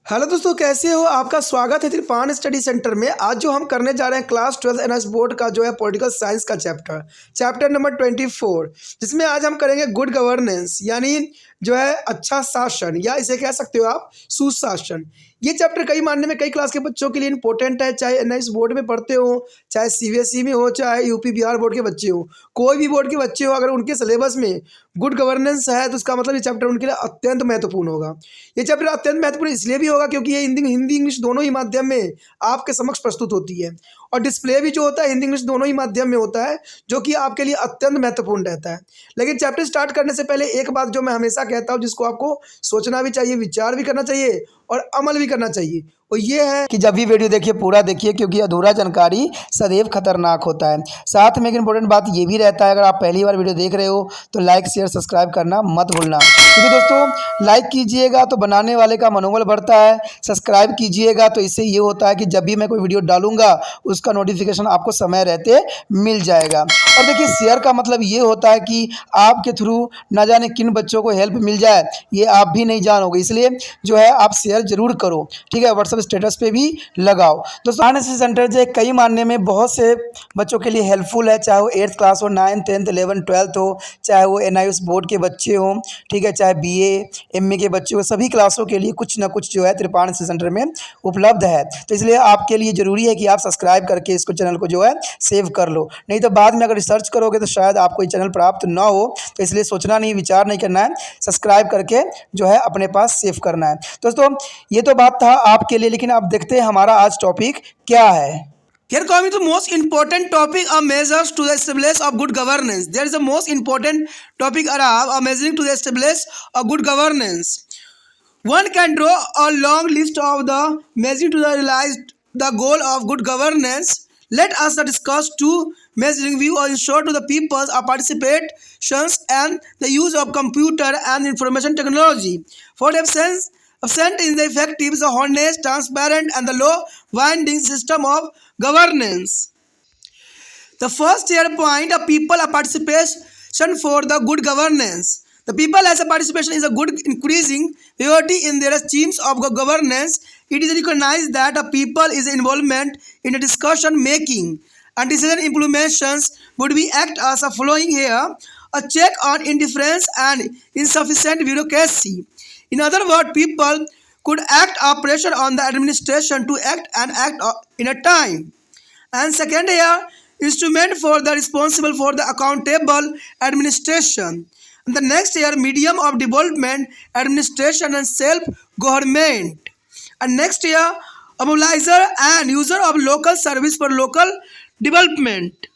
Hello दोस्तों, कैसे हो? आपका स्वागत है त्रिपान स्टडी सेंटर में। आज जो हम करने जा रहे हैं क्लास 12 एनएस बोर्ड का जो है पॉलिटिकल साइंस का चैप्टर नंबर 24, जिसमें आज हम करेंगे गुड गवर्नेंस, यानी जो है अच्छा शासन, या इसे कह सकते हो आप सुशासन। ये चैप्टर कई मानने में कई क्लास के बच्चों के लिए इंपॉर्टेंट है, चाहे एनएस बोर्ड में पढ़ते हो, चाहे सीबीएसई में हो, चाहे यूपी बिहार बोर्ड के बच्चे हो, कोई भी बोर्ड के बच्चे हो। अगर उनके सिलेबस में गुड गवर्नेंस है तो उसका मतलब ये चैप्टर उनके लिए अत्यंत महत्वपूर्ण होगा। ये चैप्टर अत्यंत महत्वपूर्ण इसलिए भी होगा क्योंकि ये हिंदी इंग्लिश दोनों ही माध्यम में आपके समक्ष प्रस्तुत होती है, और डिस्प्ले भी जो होता है हिंदी इंग्लिश दोनों ही माध्यम में होता है, जो कि आपके लिए अत्यंत महत्वपूर्ण रहता है। लेकिन चैप्टर स्टार्ट करने से पहले एक बात जो मैं हमेशा कहता हूँ, जिसको आपको सोचना भी चाहिए, विचार भी करना चाहिए और अमल भी करना चाहिए, वो ये है कि जब भी वीडियो देखिए पूरा देखिए, क्योंकि अधूरा जानकारी सदैव खतरनाक होता है। साथ में एक इंपॉर्टेंट बात ये भी रहता है, अगर आप पहली बार वीडियो देख रहे हो तो लाइक शेयर सब्सक्राइब करना मत भूलना, क्योंकि दोस्तों लाइक कीजिएगा तो बनाने वाले का मनोबल बढ़ता है, सब्सक्राइब कीजिएगा तो इससे ये होता है कि जब भी मैं कोई वीडियो डालूंगा उसका नोटिफिकेशन आपको समय रहते मिल जाएगा। और देखिए शेयर का मतलब ये होता है कि आपके थ्रू न जाने किन बच्चों को हेल्प मिल जाए, ये आप भी नहीं जानोगे, इसलिए जो है आप शेयर जरूर करो, ठीक है। व्हाट्सएप स्टेटस पे भी लगाओ। दोस्तों एनएसएस सेंटर जो है कई मानने में बहुत से बच्चों के लिए हेल्पफुल है, चाहे वो 8th क्लास हो, 9th 10th 11th 12th हो, चाहे वो एनआईएस बोर्ड के बच्चे हों, ठीक है, चाहे बीए एमए के बच्चे हो, सभी क्लासों के लिए कुछ ना कुछ जो है त्रिपान सेंटर में उपलब्ध है। तो इसलिए आपके लिए ज़रूरी है कि आप सब्सक्राइब करके इसको चैनल को जो है सेव कर लो, नहीं तो बाद में अगर रिसर्च करोगे तो शायद आपको ये चैनल प्राप्त ना हो। तो इसलिए सोचना नहीं, विचार नहीं करना है, सब्सक्राइब करके जो है अपने पास सेव करना है। दोस्तों ये तो बात था आपके लिए, लेकिन अब देखते हैं हमारा आज टॉपिक क्या है। Here coming to most important topic are measures to the establish of good governance. There is a most important topic are measuring to the establish a good governance. One can draw a long list of the measuring to the realize the goal of good governance. Let us discuss two measuring view or ensure to the people's participations and the use of computer and information technology. For absent is the effective, the honest, transparent, and the law-binding system of governance. The first here point of people a participation for the good governance. The people as a participation is a good increasing priority in their schemes of governance. It is recognized that a people is involvement in a discussion making and decision implementations would be act as a following here: a check on indifference and insufficient bureaucracy. In other words, people could act a pressure on the administration to act in a time. And second here, instrument for the responsible for the accountable administration. And the next here, medium of development, administration and self-government. And next here, a mobilizer and user of local service for local development.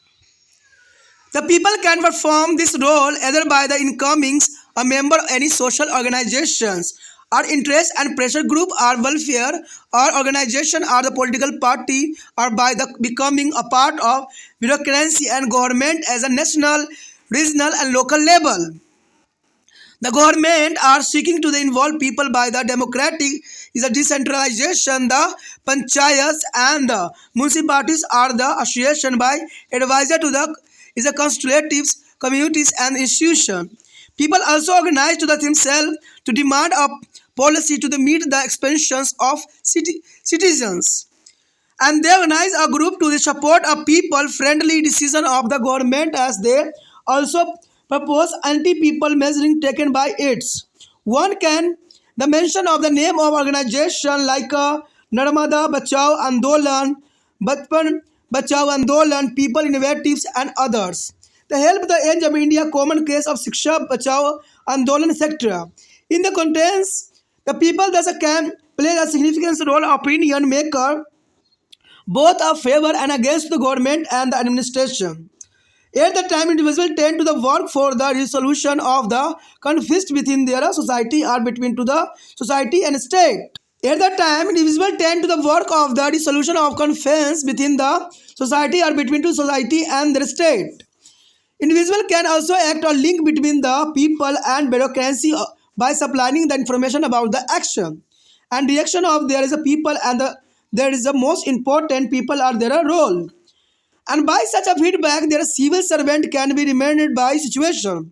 The people can perform this role either by the incomings, a member of any social organizations, or interest and pressure group, or welfare or organization, or the political party, or by the becoming a part of bureaucracy and government as a national, regional, and local level. The government are seeking to involve people by the democratic is a decentralization. The panchayats and the municipalities are the association by advisor to the is a constitutives, communities and institution. People also organize to themselves to demand a policy to meet the expansions of citizens. And they organize a group to support a people-friendly decision of the government, as they also propose anti-people measuring taken by its. One can the mention of the name of organization like Narmada Bachao Andolan, Bachpan Bachao Andolan, People Innovatives and others. They help the age of India common case of Shiksha Bachao Andolan, etc. In the contents, the people thus can play a significant role of opinion maker both of favor and against the government and the administration. At the time, individuals tend to the work for the resolution of the conflicts within their society or between to the society and state. At the time, individuals tend to the work of the resolution of conflicts within the society or between to society and their state. Individual can also act a link between the people and bureaucracy by supplying the information about the action and reaction of there is a people, and there is the most important people are their role. And by such a feedback, their civil servant can be reminded by situation.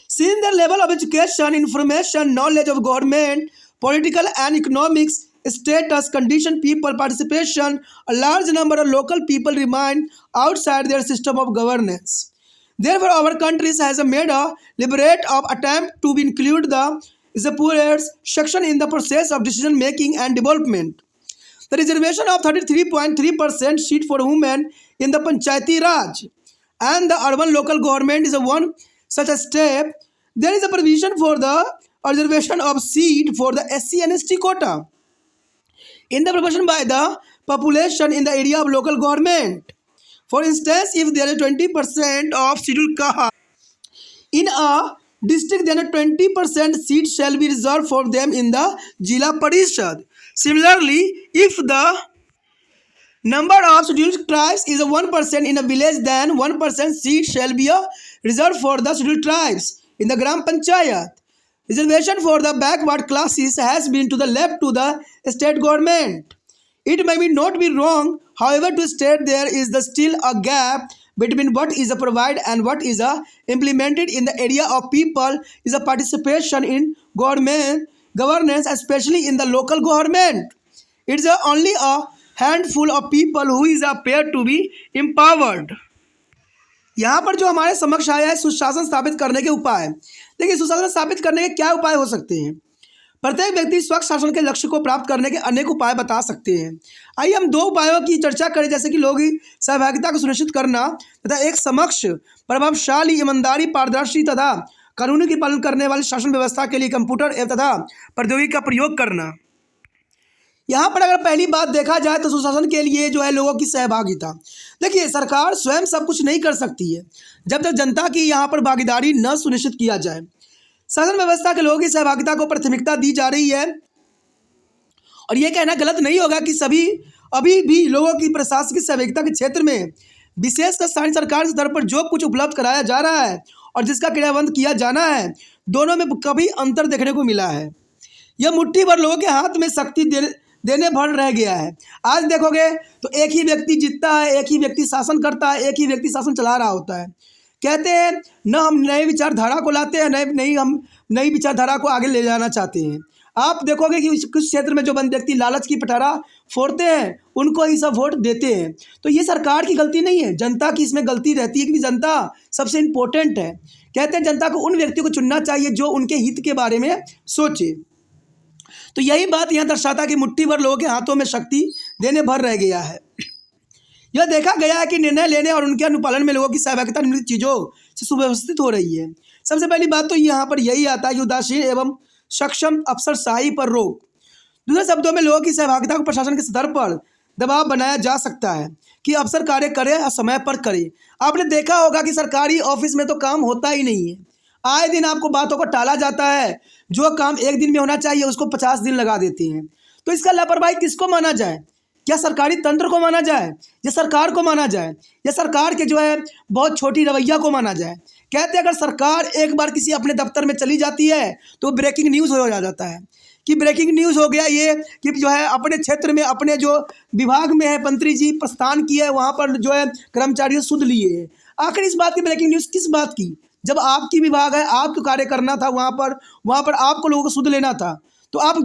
Since their level of education, information, knowledge of government political and economic status condition people participation. A large number of local people remain outside their system of governance. Therefore, our country has made a deliberate attempt to include the poorest section in the process of decision making and development. The reservation of 33.3% seat for women in the Panchayati Raj and the urban local government is a one such a step. There is a provision for the reservation of seat for the SC and ST quota in the proportion by the population in the area of local government. For instance, if there is 20% of scheduled caste in a district, then a 20% seat shall be reserved for them in the Jila Parishad. Similarly, if the number of scheduled tribes is a 1% in a village, then 1% seat shall be reserved for the scheduled tribes in the Gram Panchayat. Reservation for the backward classes has been to the left to the state government. It may be not be wrong, however, to state there is still a gap between what is provided and what is implemented in the area of people is a participation in governance, especially in the local government. It's only a handful of people who is appeared to be empowered. यहाँ पर जो हमारे समक्ष आया है सुशासन स्थापित करने के उपाय। देखिए, सुशासन स्थापित करने के क्या उपाय हो सकते हैं। प्रत्येक व्यक्ति स्वच्छ शासन के लक्ष्य को प्राप्त करने के अनेक उपाय बता सकते हैं। आइए हम दो उपायों की चर्चा करें, जैसे कि लोगों की सहभागिता को सुनिश्चित करना तथा एक समक्ष प्रभावशाली, ईमानदारी, पारदर्शी तथा कानूनी की पालन करने वाली शासन व्यवस्था के लिए कंप्यूटर एवं तथा प्रौद्योगिकी का प्रयोग करना। यहाँ पर अगर पहली बात देखा जाए तो सुशासन के लिए जो है लोगों की सहभागिता। देखिए, सरकार स्वयं सब कुछ नहीं कर सकती है जब तक जनता की यहाँ पर भागीदारी न सुनिश्चित किया जाए। शासन व्यवस्था के लोगों की सहभागिता को प्राथमिकता दी जा रही है और ये कहना गलत नहीं होगा कि अभी भी लोगों की प्रशासनिक सहभागिता के क्षेत्र में विशेषकर स्थानीय सरकार के स्तर पर जो कुछ उपलब्ध कराया जा रहा है और जिसका क्रियान्वयन किया जाना है, दोनों में कभी अंतर देखने को मिला है। यह मुट्ठी भर लोगों के हाथ में शक्ति देने भर रह गया है। आज देखोगे तो एक ही व्यक्ति जीतता है, एक ही व्यक्ति शासन करता है, एक ही व्यक्ति शासन चला रहा होता है। कहते हैं न हम नए विचारधारा को लाते हैं, नहीं हम नई विचारधारा को आगे ले जाना चाहते हैं। आप देखोगे कि कुछ क्षेत्र में जो बंद व्यक्ति लालच की पटारा फोड़ते हैं, उनको ही सब वोट देते हैं। तो ये सरकार की गलती नहीं है, जनता की इसमें गलती रहती है कि जनता सबसे इम्पोर्टेंट है। कहते हैं जनता को उन व्यक्तियों को चुनना चाहिए जो उनके हित के बारे में सोचे। तो यही बात यहाँ दर्शाता कि मुट्ठी भर लोगों के हाथों में शक्ति देने भर रह गया है। यह देखा गया है कि निर्णय लेने और उनके अनुपालन में लोगों की सहभागिता निम्नलिखित चीज़ों से सुव्यवस्थित हो रही है। सबसे पहली बात तो यहाँ पर यही आता है कि उदासीन एवं सक्षम अफसरशाही पर रोक। दूसरे शब्दों में लोगों की सहभागिता को प्रशासन के स्तर पर दबाव बनाया जा सकता है कि अफसर कार्य करे और समय पर करे। आपने देखा होगा कि सरकारी ऑफिस में तो काम होता ही नहीं है, आए दिन आपको बातों को टाला जाता है। जो काम एक दिन में होना चाहिए उसको 50 दिन लगा देते हैं। तो इसका लापरवाही किसको माना जाए? क्या सरकारी तंत्र को माना जाए या सरकार को माना जाए या सरकार के जो है बहुत छोटी रवैया को माना जाए? कहते हैं अगर सरकार एक बार किसी अपने दफ्तर में चली जाती है तो ब्रेकिंग न्यूज़ हो जाता है कि ब्रेकिंग न्यूज़ हो गया ये कि जो है अपने क्षेत्र में अपने जो विभाग में है मंत्री जी प्रस्थान किए है, वहाँ पर जो है कर्मचारियों सुध लिए है। आखिर इस बात की ब्रेकिंग न्यूज़ किस बात की? जब आपकी विभाग है, आपको कार्य करना था, वहाँ पर आपको लोगों को सुध लेना था, तो आप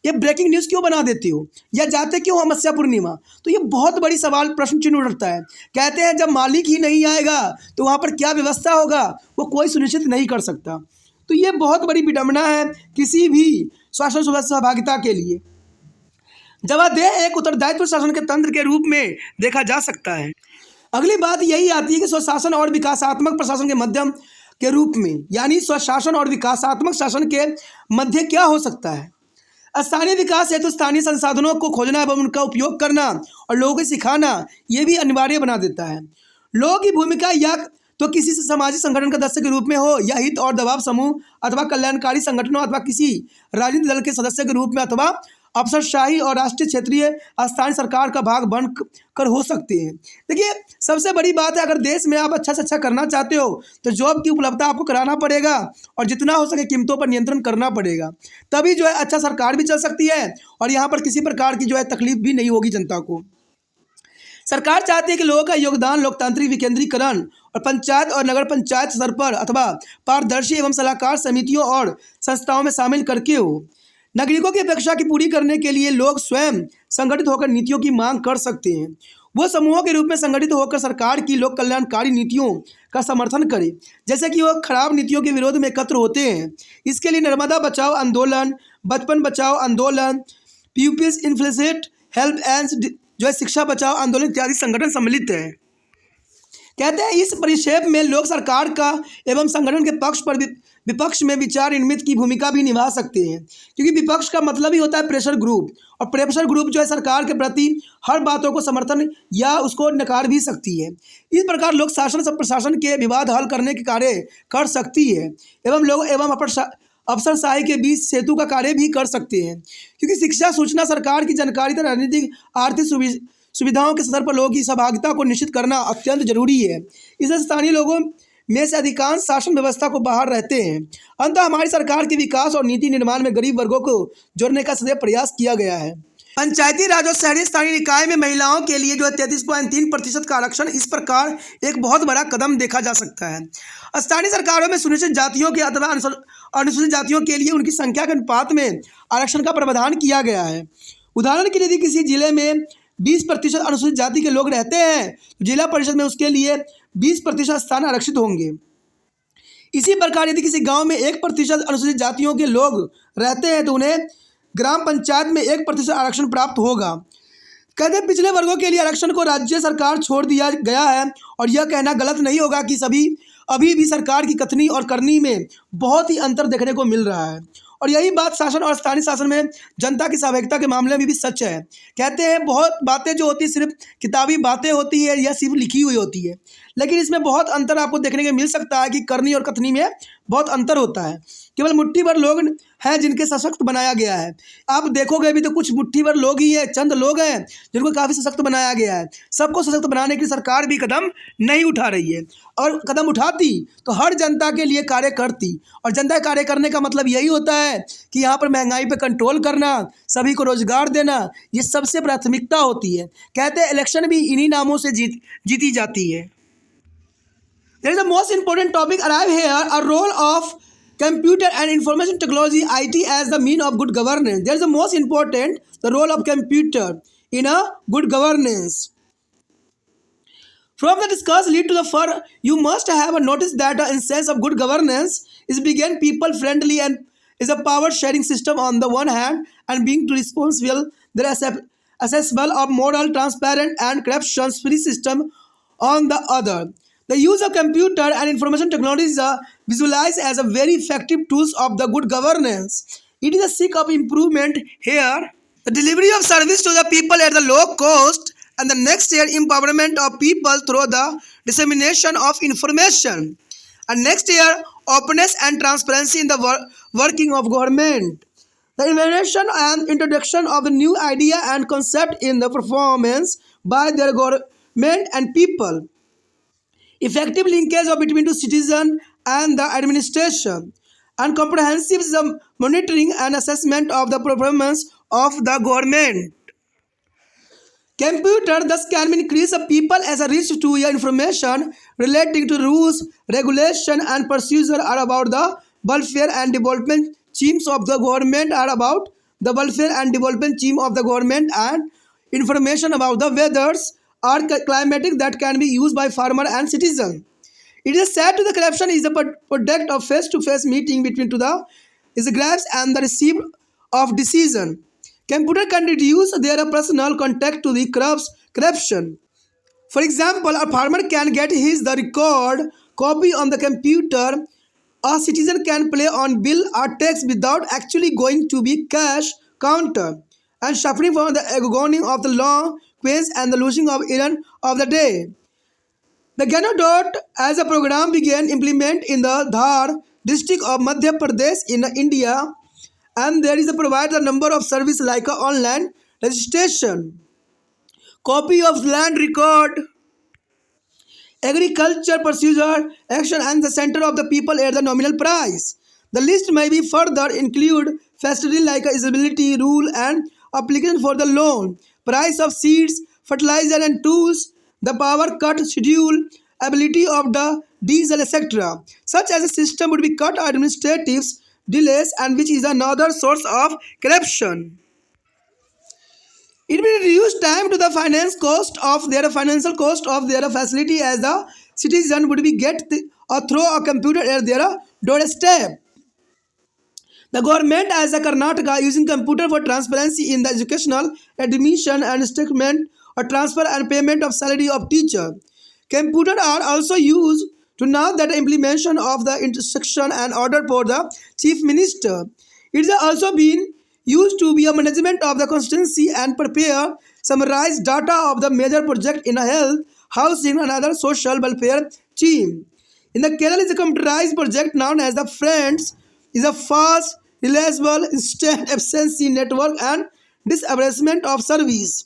ये ब्रेकिंग न्यूज़ क्यों बना देते हो या जाते क्यों अमावस्या पूर्णिमा? तो ये बहुत बड़ी सवाल प्रश्न चिन्ह उठता है। कहते हैं जब मालिक ही नहीं आएगा तो वहाँ पर क्या व्यवस्था होगा वो कोई सुनिश्चित नहीं कर सकता। तो ये बहुत बड़ी विडंबना है किसी भी शासन सहभागिता के लिए। जवाबदेह एक उत्तरदायित्व शासन के तंत्र के रूप में देखा जा सकता है। अगली बात यही आती है कि स्वशासन और विकासात्मक प्रशासन के मध्यम के रूप में, यानी स्वशासन और विकासात्मक शासन के मध्य क्या हो सकता है? स्थानीय विकास हेतु स्थानीय संसाधनों को खोजना एवं उनका उपयोग करना और लोगों को सिखाना ये भी अनिवार्य बना देता है। लोगों की भूमिका या तो किसी से सामाजिक संगठन का सदस्य के रूप में हो या हित और दबाव समूह अथवा कल्याणकारी संगठनों अथवा किसी राजनीतिक दल के सदस्य के रूप में अथवा अफसरशाही और राष्ट्रीय क्षेत्रीय स्थानीय सरकार का भाग बन कर हो सकते हैं। देखिए, सबसे बड़ी बात है अगर देश में आप अच्छा से अच्छा करना चाहते हो तो जॉब की उपलब्धता आपको कराना पड़ेगा और जितना हो सके कीमतों पर नियंत्रण करना पड़ेगा, तभी जो है अच्छा सरकार भी चल सकती है और यहाँ पर किसी प्रकार की जो है तकलीफ भी नहीं होगी जनता को। सरकार चाहती है कि लोगों का योगदान लोकतांत्रिक विकेंद्रीकरण और पंचायत और नगर पंचायत स्तर पर अथवा पारदर्शी एवं सलाहकार समितियों और संस्थाओं में शामिल करके हो। नागरिकों की अपेक्षा की पूरी करने के लिए लोग स्वयं संगठित होकर नीतियों की मांग कर सकते हैं। वो समूहों के रूप में संगठित होकर सरकार की लोक कल्याणकारी नीतियों का समर्थन करें, जैसे कि वो खराब नीतियों के विरोध में एकत्र होते हैं। इसके लिए नर्मदा बचाओ आंदोलन, बचपन बचाओ आंदोलन, पीपल्स इन्फ्लुएंसेड हेल्प एंड जो है शिक्षा बचाओ आंदोलन इत्यादि संगठन सम्मिलित है। कहते हैं इस परिक्षेप में लोग सरकार का एवं संगठन के पक्ष पर विपक्ष में विचार विनिमय की भूमिका भी निभा सकते हैं, क्योंकि विपक्ष का मतलब ही होता है प्रेशर ग्रुप, और प्रेशर ग्रुप जो है सरकार के प्रति हर बातों को समर्थन या उसको नकार भी सकती है। इस प्रकार लोग शासन से प्रशासन के विवाद हल करने के कार्य कर सकती है एवं लोग एवं अफसरशाही के बीच सेतु का कार्य भी कर सकते हैं, क्योंकि शिक्षा, सूचना, सरकार की जानकारी तथा राजनीतिक आर्थिक सुविधाओं के स्तर पर लोगों की सहभागिता को निश्चित करना अत्यंत जरूरी है। इससे स्थानीय लोगों में से अधिकांश शासन व्यवस्था को बाहर रहते हैं। अंततः हमारी सरकार के विकास और नीति निर्माण में गरीब वर्गों को जोड़ने का सदैव प्रयास किया गया है। पंचायती राज और शहरी स्थानीय निकाय में महिलाओं के लिए जो है 33.3% का आरक्षण इस प्रकार एक बहुत बड़ा कदम देखा जा सकता है। स्थानीय सरकारों में सुनिश्चित जातियों के अथवा अनुसूचित जातियों के लिए उनकी संख्या के अनुपात में आरक्षण का प्रावधान किया गया है। उदाहरण के लिए यदि किसी जिले में 20% अनुसूचित जाति के लोग रहते हैं तो जिला परिषद में उसके लिए 20% स्थान आरक्षित होंगे। इसी प्रकार यदि किसी गांव में 1% अनुसूचित जातियों के लोग रहते हैं तो उन्हें ग्राम पंचायत में 1% आरक्षण प्राप्त होगा। कहते हैं पिछले वर्गों के लिए आरक्षण को राज्य सरकार छोड़ दिया गया है, और यह कहना गलत नहीं होगा कि अभी भी सरकार की कथनी और करनी में बहुत ही अंतर देखने को मिल रहा है, और यही बात शासन और स्थानीय शासन में जनता की सहभागिता के मामले में भी सच है। कहते हैं बहुत बातें जो होती सिर्फ किताबी बातें होती है या सिर्फ लिखी हुई होती है, लेकिन इसमें बहुत अंतर आपको देखने को मिल सकता है कि करनी और कथनी में बहुत अंतर होता है। केवल मुट्ठी भर लोग हैं जिनके सशक्त बनाया गया है। आप देखोगे भी तो कुछ मुट्ठी भर लोग ही है, चंद लोग हैं जिनको काफ़ी सशक्त बनाया गया है। सबको सशक्त बनाने की सरकार भी कदम नहीं उठा रही है, और कदम उठाती तो हर जनता के लिए कार्य करती, और जनता कार्य करने का मतलब यही होता है कि यहाँ पर महंगाई पे कंट्रोल करना, सभी को रोजगार देना, ये सबसे प्राथमिकता होती है। कहते हैं इलेक्शन भी इन्हीं नामों से जीती जाती है। There is the most important topic arrive here, a role of computer and information technology IT as the mean of good governance. There is the most important the role of computer in a good governance. From the discuss lead to the fur, you must have a notice that the essence of good governance is being people friendly and is a power sharing system on the one hand, and being responsible, the accessible of moral, transparent and corruption free system on the other. The use of computer and information technologies are visualized as a very effective tools of the good governance. It is a seek of improvement here. The delivery of service to the people at the low cost, and the next year empowerment of people through the dissemination of information. And next year openness and transparency in the working of government. The invention and introduction of the new idea and concept in the performance by their government and people. Effective linkage between the citizen and the administration, and comprehensive monitoring and assessment of the performance of the government. Computer thus can increase the people as a reach to information relating to rules, regulation and procedure are about the welfare and development schemes of the government, are about the welfare and development scheme of the government, and information about the weathers or climatic that can be used by farmer and citizen. It is said to the corruption is the product of face-to-face meeting between to the grabs and the receipt of decision. Computer can reduce their personal contact to the corruption. For example, a farmer can get the record copy on the computer. A citizen can pay on bill or tax without actually going to be cash counter and suffering from the agony of the long queues and the losing of errand of the day. The Ganodot as a program began implement in the Dhar district of Madhya Pradesh in India, and there is a provide a number of service like a online registration, copy of land record, agriculture procedure, action and the center of the people at the nominal price. The list may be further include facility like eligibility rule and application for the loan, price of seeds, fertilizer and tools, the power cut schedule, ability of the diesel, etc. Such as a system would be cut administrative delays, and which is another source of corruption. It will reduce time to the financial cost of their facility, as the citizen would be through a computer at their doorstep. The government as a Karnataka using computer for transparency in the educational admission and statement or transfer and payment of salary of teacher. Computers are also used to now that implementation of the instruction and order for the chief minister. It has also been used to be a management of the constituency and prepare summarize data of the major project in a health, housing and other social welfare team. In the Kerala is a computerized project known as the Friends is a fast, reliable, instant efficiency network and disbursement of service.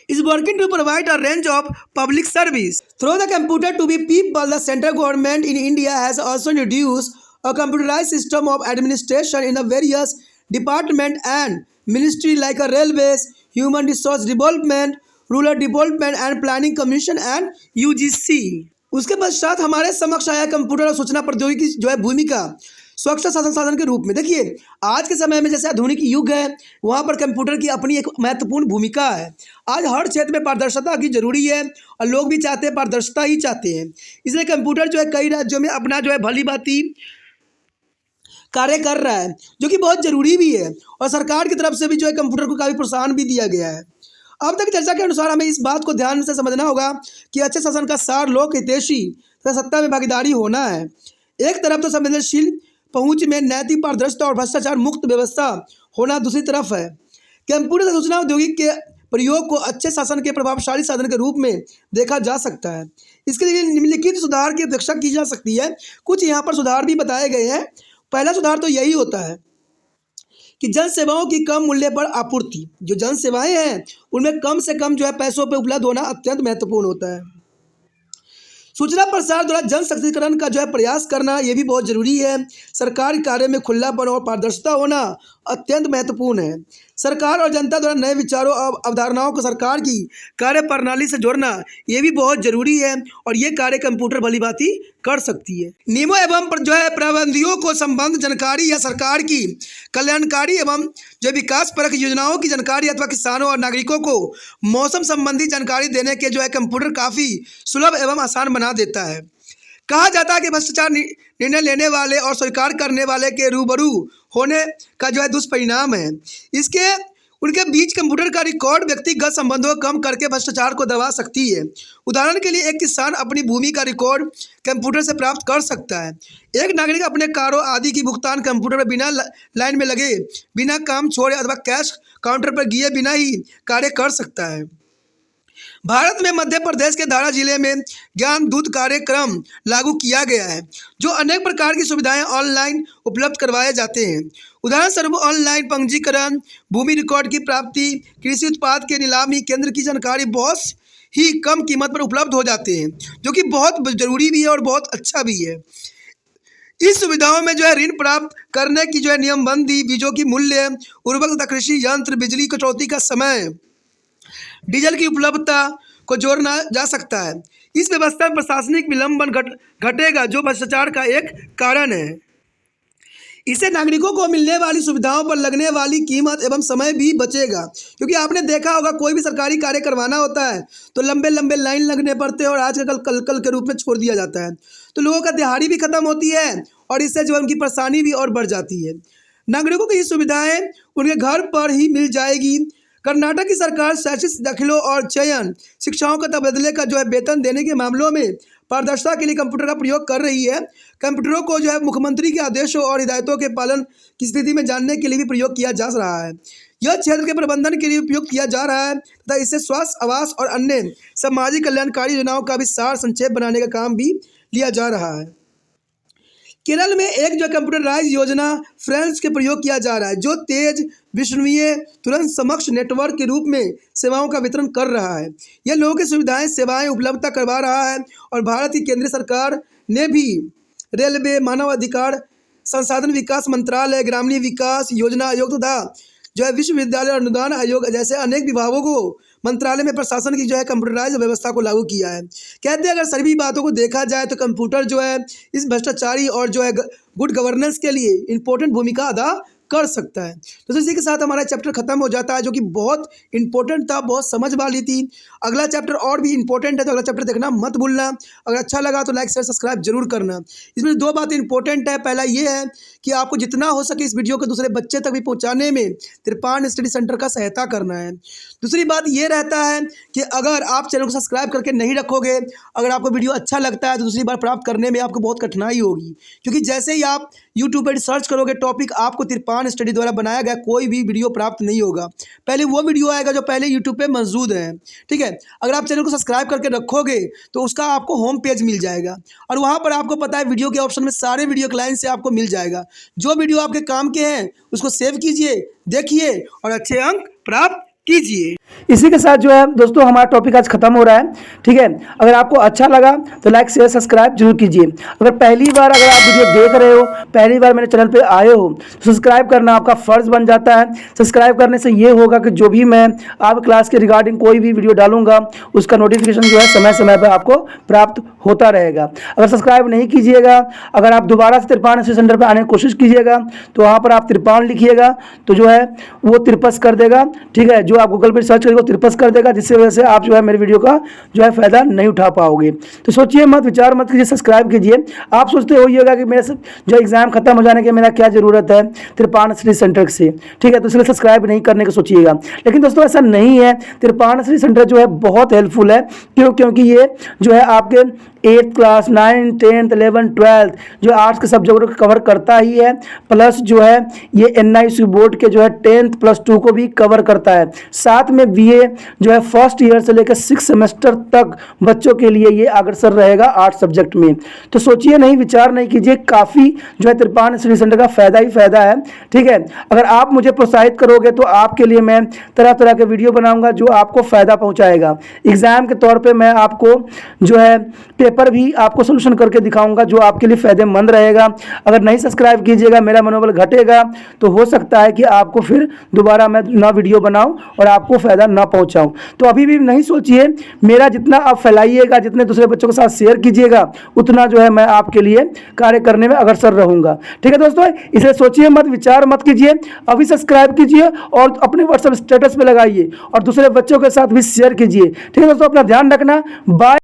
Is working to provide a range of public service. Through the computer to be people, the central government in India has also introduced a computerized system of administration in the various department and ministry like a railways, human resource development, rural development and planning commission and UGC. उसके पश्चात हमारे समक्ष आया computer और सूचना प्रौद्योगिकी जो है भूमिका सुरक्षा शासन साधन के रूप में। देखिए आज के समय में जैसे आधुनिक युग है वहाँ पर कंप्यूटर की अपनी एक महत्वपूर्ण भूमिका है। आज हर क्षेत्र में पारदर्शिता की जरूरी है और लोग भी चाहते हैं पारदर्शिता ही चाहते हैं, इसलिए कंप्यूटर जो है कई राज्यों में अपना जो है भली भांति कार्य कर रहा है, जो कि बहुत ज़रूरी भी है और सरकार की तरफ से भी जो है कंप्यूटर को काफ़ी प्रोत्साहन भी दिया गया है। अब तक चर्चा के अनुसार हमें इस बात को ध्यान से समझना होगा कि अच्छे शासन का सार लोक हितैषी तथा सत्ता में भागीदारी होना है। एक तरफ तो संवेदनशील पहुंच में नैतिक पारदर्शिता और भ्रष्टाचार मुक्त व्यवस्था होना दूसरी तरफ है। कंप्यूटर सूचना औद्योगिक के प्रयोग को अच्छे शासन के प्रभावशाली साधन के रूप में देखा जा सकता है। इसके लिए निम्नलिखित सुधार की अपेक्षा की जा सकती है। कुछ यहाँ पर सुधार भी बताए गए हैं। पहला सुधार तो यही होता है कि जन सेवाओं की कम मूल्य पर आपूर्ति। जो जन सेवाएं हैं उनमें कम से कम जो है पैसों पर उपलब्ध होना अत्यंत महत्वपूर्ण होता है। सूचना प्रसार द्वारा जन सशक्तिकरण का जो है प्रयास करना ये भी बहुत जरूरी है। सरकारी कार्य में खुलापन और पारदर्शिता होना अत्यंत महत्वपूर्ण है। सरकार और जनता द्वारा नए विचारों और अवधारणाओं को सरकार की कार्य प्रणाली से जोड़ना ये भी बहुत जरूरी है और ये कार्य कंप्यूटर भली भांति कर सकती है। नियमों एवं जो है प्रबंधियों को संबंध जानकारी या सरकार की कल्याणकारी एवं जो विकास परक योजनाओं की जानकारी अथवा किसानों और नागरिकों को मौसम संबंधी जानकारी देने के जो है कंप्यूटर काफ़ी सुलभ एवं आसान बना देता है। कहा जाता है कि भ्रष्टाचार निर्णय लेने वाले और स्वीकार करने वाले के रूबरू होने का जो है दुष्परिणाम है। इसके उनके बीच कंप्यूटर का रिकॉर्ड व्यक्तिगत संबंधों को कम करके भ्रष्टाचार को दबा सकती है। उदाहरण के लिए एक किसान अपनी भूमि का रिकॉर्ड कंप्यूटर से प्राप्त कर सकता है। एक नागरिक अपने कारों आदि की भुगतान कंप्यूटर पर बिना लाइन में लगे, बिना काम छोड़े अथवा कैश काउंटर पर गिए बिना ही कार्य कर सकता है। भारत में मध्य प्रदेश के धारा जिले में ज्ञान दूत कार्यक्रम लागू किया गया है, जो अनेक प्रकार की सुविधाएं ऑनलाइन उपलब्ध करवाए जाते हैं। उदाहरण स्वरूप ऑनलाइन पंजीकरण, भूमि रिकॉर्ड की प्राप्ति, कृषि उत्पाद के नीलामी केंद्र की जानकारी बहुत ही कम कीमत पर उपलब्ध हो जाते हैं, जो कि बहुत ज़रूरी भी है और बहुत अच्छा भी है। इस सुविधाओं में जो है ऋण प्राप्त करने की जो है नियमबंदी, बीजों की मूल्य, उर्वरक तथा कृषि यंत्र, बिजली कटौती का समय, डीजल की उपलब्धता को जोड़ना जा सकता है। इस व्यवस्था में प्रशासनिक विलंबन घटेगा, जो भ्रष्टाचार का एक कारण है। इससे नागरिकों को मिलने वाली सुविधाओं पर लगने वाली कीमत एवं समय भी बचेगा, क्योंकि आपने देखा होगा कोई भी सरकारी कार्य करवाना होता है तो लंबे लंबे लाइन लगने पड़ते हैं और आज कल के रूप में छोड़ दिया जाता है, तो लोगों का दिहाड़ी भी खत्म होती है और इससे जो उनकी परेशानी भी और बढ़ जाती है। नागरिकों को ये सुविधाएँ उनके घर पर ही मिल जाएगी। कर्नाटक की सरकार शैक्षिक दाखिलों और चयन शिक्षाओं का तबादले का जो है वेतन देने के मामलों में पारदर्शिता के लिए कंप्यूटर का प्रयोग कर रही है। कंप्यूटरों को जो है मुख्यमंत्री के आदेशों और हिदायतों के पालन की स्थिति में जानने के लिए भी प्रयोग किया जा रहा है। यह क्षेत्र के प्रबंधन के लिए उपयोग किया जा रहा है तथा इससे स्वास्थ्य, आवास और अन्य सामाजिक कल्याणकारी योजनाओं का भी सार संक्षेप बनाने का काम भी लिया जा रहा है। केरल में एक जो कंप्यूटराइज योजना फ्रेंड्स के प्रयोग किया जा रहा है, जो तेज, विश्वसनीय, तुरंत समक्ष नेटवर्क के रूप में सेवाओं का वितरण कर रहा है। यह लोगों की सेवाएं उपलब्धता करवा रहा है और भारत की केंद्र सरकार ने भी रेलवे, मानव अधिकार संसाधन विकास मंत्रालय, ग्रामीण विकास योजना आयोग तथा जो है विश्वविद्यालय अनुदान आयोग जैसे अनेक विभागों को मंत्रालय में प्रशासन की जो है कंप्यूटराइज व्यवस्था को लागू किया है। कहते हैं अगर सभी बातों को देखा जाए तो कंप्यूटर जो है इस भ्रष्टाचारी और जो है गुड गवर्नेंस के लिए इंपॉर्टेंट भूमिका अदा कर सकता है। तो इसी के साथ हमारा चैप्टर खत्म हो जाता है, जो कि बहुत इंपॉर्टेंट था, बहुत समझ वाली थी। अगला चैप्टर और भी इंपॉर्टेंट है, तो अगला चैप्टर देखना मत भूलना। अगर अच्छा लगा तो लाइक शेयर सब्सक्राइब जरूर करना। इसमें दो बातें इंपॉर्टेंट है। पहला ये है कि आपको जितना हो सके इस वीडियो को दूसरे बच्चे तक भी पहुंचाने में तिरपान स्टडी सेंटर का सहायता करना है। दूसरी बात ये रहता है कि अगर आप चैनल को सब्सक्राइब करके नहीं रखोगे, अगर आपको वीडियो अच्छा लगता है तो दूसरी बार प्राप्त करने में आपको बहुत कठिनाई होगी, क्योंकि जैसे ही आप यूट्यूब पर सर्च करोगे टॉपिक, आपको तिरपान स्टडी द्वारा बनाया गया कोई भी वीडियो प्राप्त नहीं होगा। पहले वो वीडियो आएगा जो पहले यूट्यूब पे मौजूद है। ठीक है, अगर आप चैनल को सब्सक्राइब करके रखोगे तो उसका आपको होम पेज मिल जाएगा, और वहाँ पर आपको पता है वीडियो के ऑप्शन में सारे वीडियो एक लाइन से आपको मिल जाएगा। जो वीडियो आपके काम के हैं उसको सेव कीजिए, देखिए और अच्छे अंक प्राप्त कीजिए। इसी के साथ जो है दोस्तों हमारा टॉपिक आज खत्म हो रहा है। ठीक है, अगर आपको अच्छा लगा तो लाइक शेयर सब्सक्राइब जरूर कीजिए। अगर पहली बार अगर आप वीडियो देख रहे हो, पहली बार मेरे चैनल पे आए हो, तो सब्सक्राइब करना आपका फ़र्ज़ बन जाता है। सब्सक्राइब करने से ये होगा कि जो भी मैं आप क्लास के रिगार्डिंग कोई भी वीडियो डालूंगा उसका नोटिफिकेशन जो है समय समय पर आपको प्राप्त होता रहेगा। अगर सब्सक्राइब नहीं कीजिएगा, अगर आप दोबारा से तिरपान स्टडी सेंटर पर आने की कोशिश कीजिएगा तो वहाँ पर आप तिरपान लिखिएगा तो जो है वो तिरपस कर देगा। ठीक है, जो आप गूगल पर सर्च करेंगे वो तिरपस कर देगा, जिससे वजह से आप जो है मेरे वीडियो का जो है फ़ायदा नहीं उठा पाओगे। तो सोचिए मत, विचार मत कीजिए, सब्सक्राइब कीजिए। आप सोचते होइएगा कि मेरे जो एग्ज़ाम खत्म हो जाने के मेरा क्या ज़रूरत है तिरपान स्टडी सेंटर से। ठीक है, तो इसलिए सब्सक्राइब नहीं करने का सोचिएगा, लेकिन दोस्तों ऐसा नहीं है। तिरपान स्टडी सेंटर जो है बहुत हेल्पफुल है। क्योंकि ये जो है आपके 8th class 9th 10th 11th 12th जो आर्ट्स के सब्जेक्ट को कवर करता ही है, प्लस जो है ये NIC बोर्ड के जो है 10th +2 को भी कवर करता है। साथ में BA जो है फर्स्ट ईयर से लेकर 6 सेमेस्टर तक बच्चों के लिए ये अग्रसर रहेगा आर्ट्स सब्जेक्ट में। तो सोचिए नहीं, विचार नहीं कीजिए, काफ़ी जो है तिरपान स्टडी सेंटर का फ़ायदा ही फ़ायदा है। ठीक है, अगर आप मुझे प्रोत्साहित करोगे तो आपके लिए मैं तरह तरह के वीडियो बनाऊँगा जो आपको फ़ायदा पहुँचाएगा। एग्ज़ाम के तौर पर मैं आपको जो है पेपर भी आपको सोल्यूशन करके दिखाऊंगा जो आपके लिए फ़ायदेमंद रहेगा। अगर नहीं सब्सक्राइब कीजिएगा, मेरा मनोबल घटेगा, तो हो सकता है कि आपको फिर दोबारा मैं ना वीडियो बनाऊं और आपको फ़ायदा ना पहुंचाऊं। तो अभी भी नहीं सोचिए, मेरा जितना आप फैलाइएगा, जितने दूसरे बच्चों के साथ शेयर कीजिएगा, उतना जो है मैं आपके लिए कार्य करने में अग्रसर रहूँगा। ठीक है दोस्तों, इसलिए सोचिए मत, विचार मत कीजिए, अभी सब्सक्राइब कीजिए और अपने व्हाट्सएप स्टेटस पर लगाइए और दूसरे बच्चों के साथ भी शेयर कीजिए। ठीक है दोस्तों, अपना ध्यान रखना। बाय।